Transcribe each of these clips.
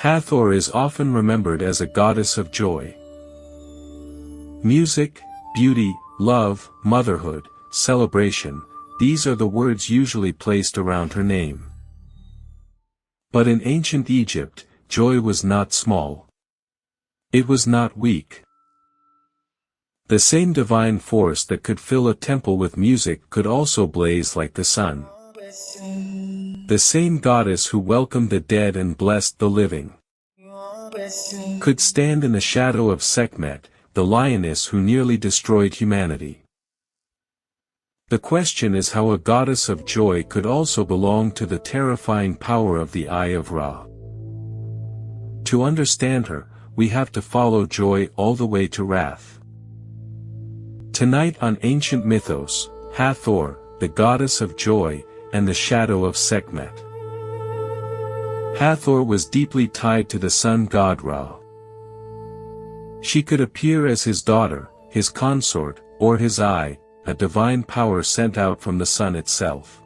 Hathor is often remembered as a goddess of joy. Music, beauty, love, motherhood, celebration, these are the words usually placed around her name. But in ancient Egypt, joy was not small. It was not weak. The same divine force that could fill a temple with music could also blaze like the sun. The same goddess who welcomed the dead and blessed the living could stand in the shadow of Sekhmet, the lioness who nearly destroyed humanity. The question is how a goddess of joy could also belong to the terrifying power of the Eye of Ra. To understand her, we have to follow joy all the way to wrath. Tonight on Ancient Mythos, Hathor, the goddess of joy, and the shadow of Sekhmet. Hathor was deeply tied to the sun god Ra. She could appear as his daughter, his consort, or his eye, a divine power sent out from the sun itself.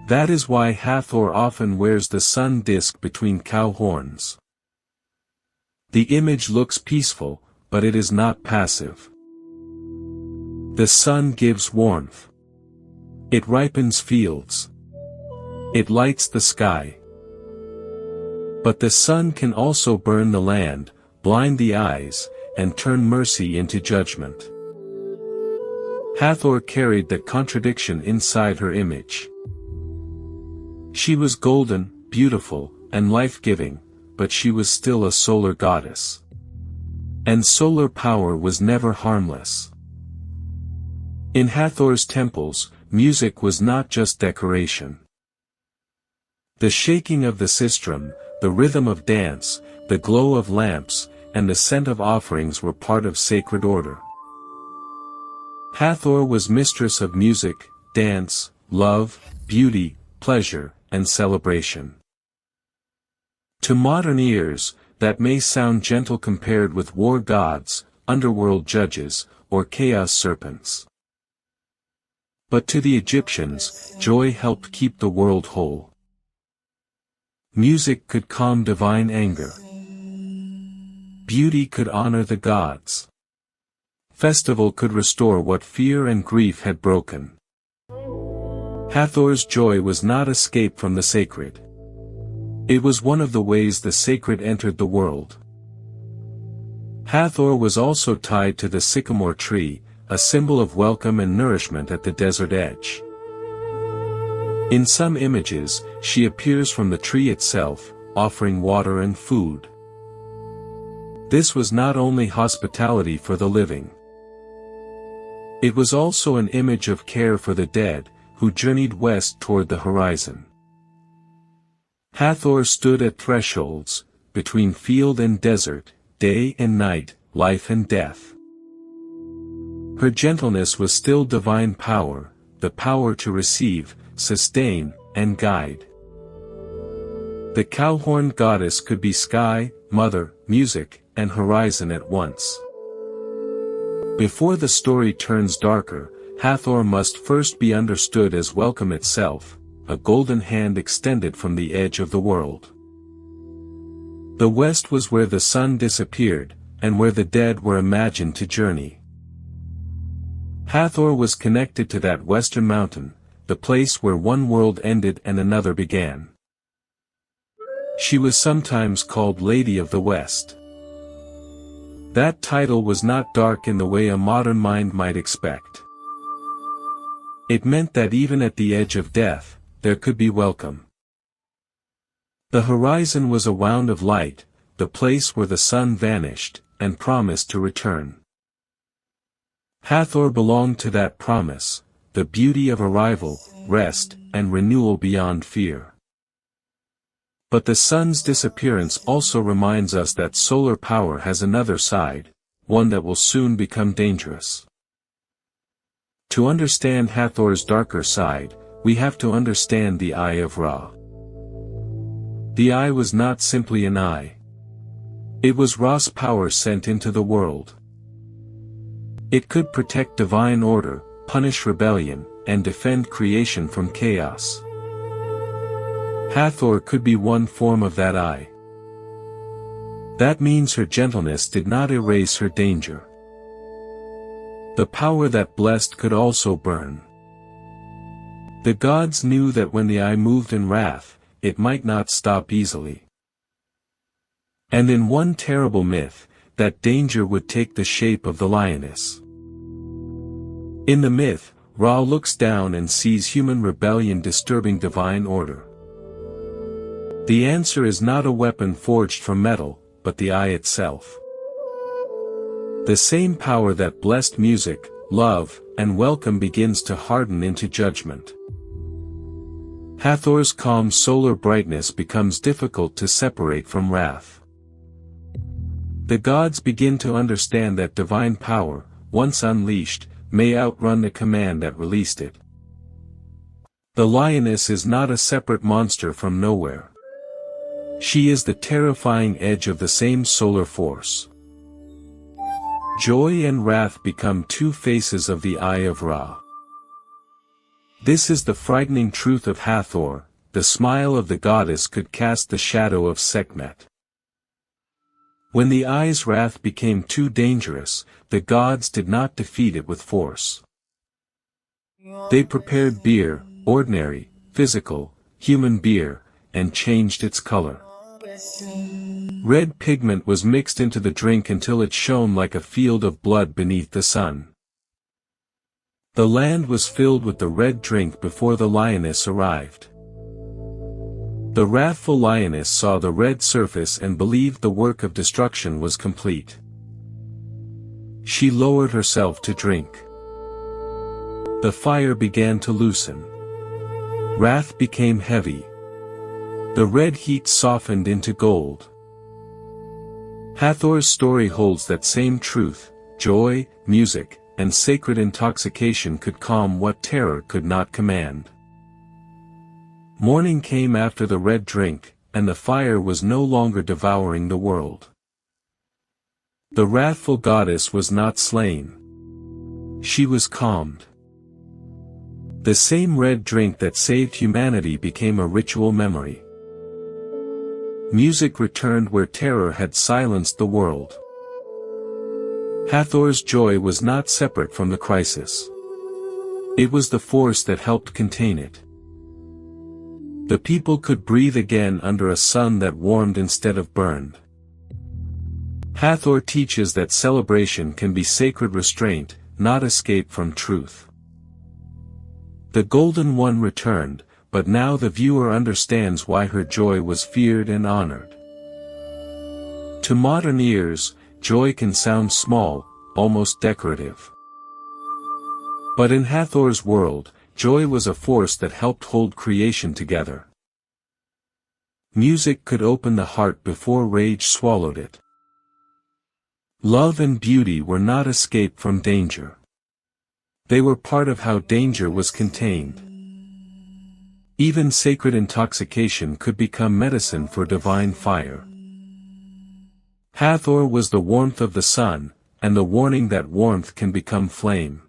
That is why Hathor often wears the sun disk between cow horns. The image looks peaceful, but it is not passive. The sun gives warmth. It ripens fields. It lights the sky. But the sun can also burn the land, blind the eyes, and turn mercy into judgment. Hathor carried that contradiction inside her image. She was golden, beautiful, and life-giving, but she was still a solar goddess. And solar power was never harmless. In Hathor's temples, music was not just decoration. The shaking of the sistrum, the rhythm of dance, the glow of lamps, and the scent of offerings were part of sacred order. Hathor was mistress of music, dance, love, beauty, pleasure, and celebration. To modern ears, that may sound gentle compared with war gods, underworld judges, or chaos serpents. But to the Egyptians, joy helped keep the world whole. Music could calm divine anger. Beauty could honor the gods. Festival could restore what fear and grief had broken. Hathor's joy was not escape from the sacred. It was one of the ways the sacred entered the world. Hathor was also tied to the sycamore tree, a symbol of welcome and nourishment at the desert edge. In some images, she appears from the tree itself, offering water and food. This was not only hospitality for the living. It was also an image of care for the dead, who journeyed west toward the horizon. Hathor stood at thresholds, between field and desert, day and night, life and death. Her gentleness was still divine power, the power to receive, sustain, and guide. The cow-horned goddess could be sky, mother, music, and horizon at once. Before the story turns darker, Hathor must first be understood as welcome itself, a golden hand extended from the edge of the world. The west was where the sun disappeared, and where the dead were imagined to journey. Hathor was connected to that western mountain, the place where one world ended and another began. She was sometimes called Lady of the West. That title was not dark in the way a modern mind might expect. It meant that even at the edge of death, there could be welcome. The horizon was a wound of light, the place where the sun vanished, and promised to return. Hathor belonged to that promise, the beauty of arrival, rest, and renewal beyond fear. But the sun's disappearance also reminds us that solar power has another side, one that will soon become dangerous. To understand Hathor's darker side, we have to understand the Eye of Ra. The eye was not simply an eye. It was Ra's power sent into the world. It could protect divine order, punish rebellion, and defend creation from chaos. Hathor could be one form of that eye. That means her gentleness did not erase her danger. The power that blessed could also burn. The gods knew that when the eye moved in wrath, it might not stop easily. And in one terrible myth, that danger would take the shape of the lioness. In the myth, Ra looks down and sees human rebellion disturbing divine order. The answer is not a weapon forged from metal, but the eye itself. The same power that blessed music, love, and welcome begins to harden into judgment. Hathor's calm solar brightness becomes difficult to separate from wrath. The gods begin to understand that divine power, once unleashed, may outrun the command that released it. The lioness is not a separate monster from nowhere. She is the terrifying edge of the same solar force. Joy and wrath become two faces of the eye of Ra. This is the frightening truth of Hathor: the smile of the goddess could cast the shadow of Sekhmet. When the eye's wrath became too dangerous, the gods did not defeat it with force. They prepared beer, ordinary, physical, human beer, and changed its color. Red pigment was mixed into the drink until it shone like a field of blood beneath the sun. The land was filled with the red drink before the lioness arrived. The wrathful lioness saw the red surface and believed the work of destruction was complete. She lowered herself to drink. The fire began to loosen. Wrath became heavy. The red heat softened into gold. Hathor's story holds that same truth: joy, music, and sacred intoxication could calm what terror could not command. Morning came after the red drink, and the fire was no longer devouring the world. The wrathful goddess was not slain. She was calmed. The same red drink that saved humanity became a ritual memory. Music returned where terror had silenced the world. Hathor's joy was not separate from the crisis. It was the force that helped contain it. The people could breathe again under a sun that warmed instead of burned. Hathor teaches that celebration can be sacred restraint, not escape from truth. The Golden One returned, but now the viewer understands why her joy was feared and honored. To modern ears, joy can sound small, almost decorative. But in Hathor's world, joy was a force that helped hold creation together. Music could open the heart before rage swallowed it. Love and beauty were not escape from danger. They were part of how danger was contained. Even sacred intoxication could become medicine for divine fire. Hathor was the warmth of the sun, and the warning that warmth can become flame.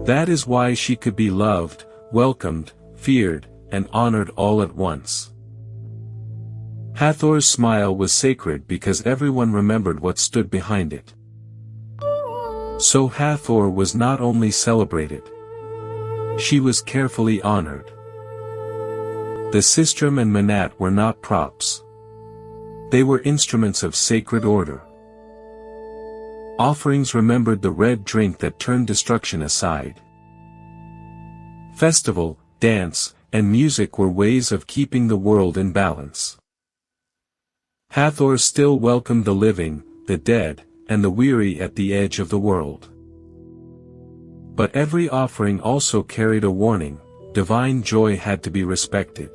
That is why she could be loved, welcomed, feared, and honored all at once. Hathor's smile was sacred because everyone remembered what stood behind it. So Hathor was not only celebrated. She was carefully honored. The sistrum and manat were not props. They were instruments of sacred order. Offerings remembered the red drink that turned destruction aside. Festival, dance, and music were ways of keeping the world in balance. Hathor still welcomed the living, the dead, and the weary at the edge of the world. But every offering also carried a warning: divine joy had to be respected.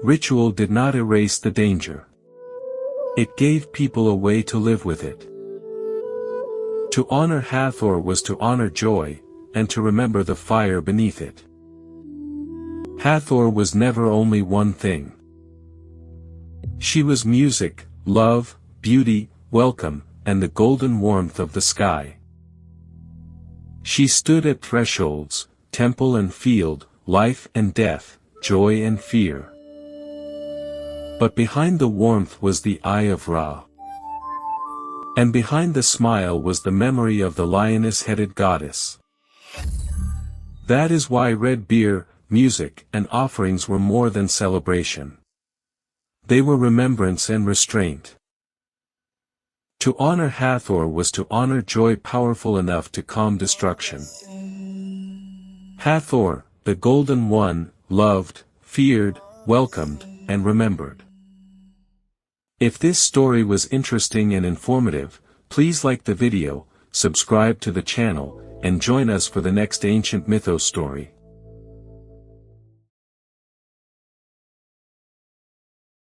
Ritual did not erase the danger. It gave people a way to live with it. To honor Hathor was to honor joy, and to remember the fire beneath it. Hathor was never only one thing. She was music, love, beauty, welcome, and the golden warmth of the sky. She stood at thresholds, temple and field, life and death, joy and fear. But behind the warmth was the eye of Ra. And behind the smile was the memory of the lioness-headed goddess. That is why red beer, music, and offerings were more than celebration. They were remembrance and restraint. To honor Hathor was to honor joy powerful enough to calm destruction. Hathor, the Golden One, loved, feared, welcomed, and remembered. If this story was interesting and informative, please like the video, subscribe to the channel, and join us for the next Ancient Mythos story.